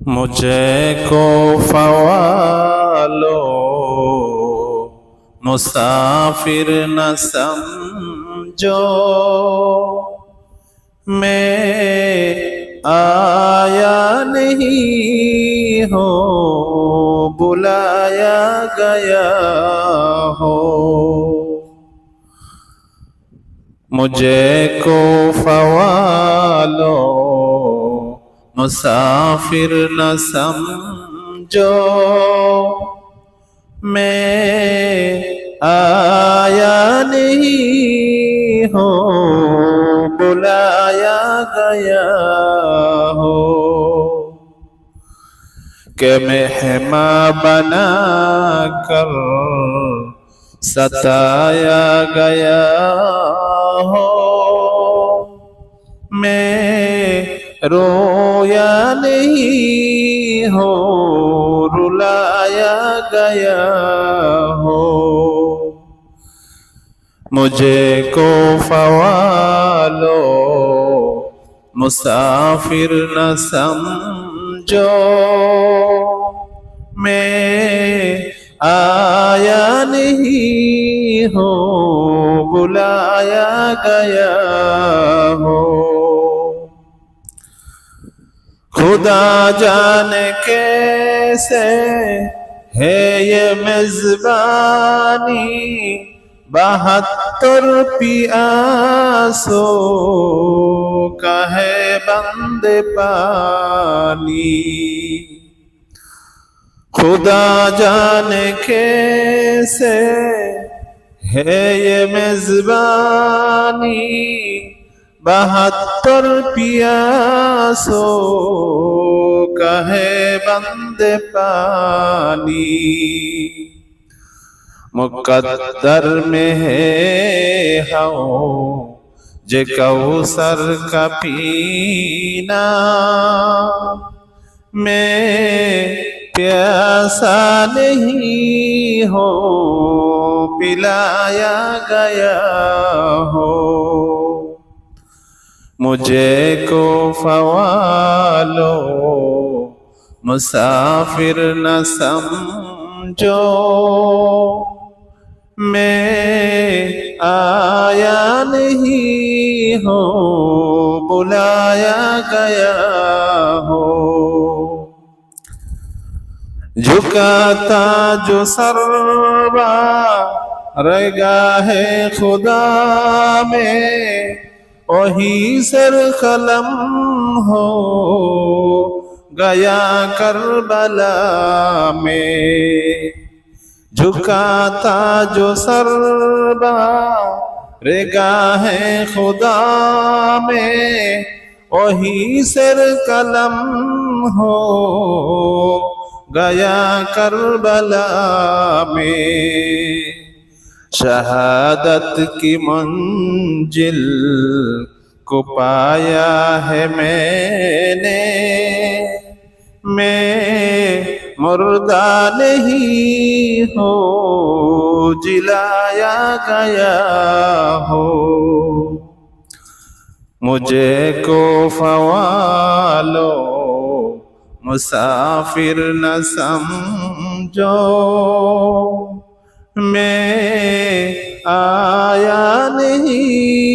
मुझे को फ़वालो मुसाफिर न समझो, मैं आया नहीं हो बुलाया गया हो। मुझे को फ़वालो मुसाफिर न समझो, मैं आया नहीं हो बुलाया गया हो। कि मेहमा बना कर सताया गया हो, मैं रोया नहीं हो रुलाया गया हो। मुझे को फ़वालो मुसाफिर न समझो, मैं आया नहीं हो बुलाया गया हो। खुदा जाने कैसे है ये मेज़बानी, 72 पियासों का है बंद पानी। खुदा जाने कैसे है ये मेज़बानी, 72 पियासों का है बंद पानी। मुक़द्दर में है हौज कौसर का पीना, मैं प्यासा नहीं हो पिलाया गया हो। मुझे को फ़वालो मुसाफिर न समझो, मैं आया नहीं हो बुलाया गया हो। झुकाता जो सरवा रहेगा है खुदा में, वही सर कलम हो गया करबला में। झुकाता जो सरवा रहेगा है खुदा में, वही सर कलम हो गया करबला में। शहादत की मंजिल को पाया है मैंने, मैं मुर्दा नहीं हो जिलाया गया हो। मुझे को फ़वालो मुसाफिर न समझो, मैं आया नहीं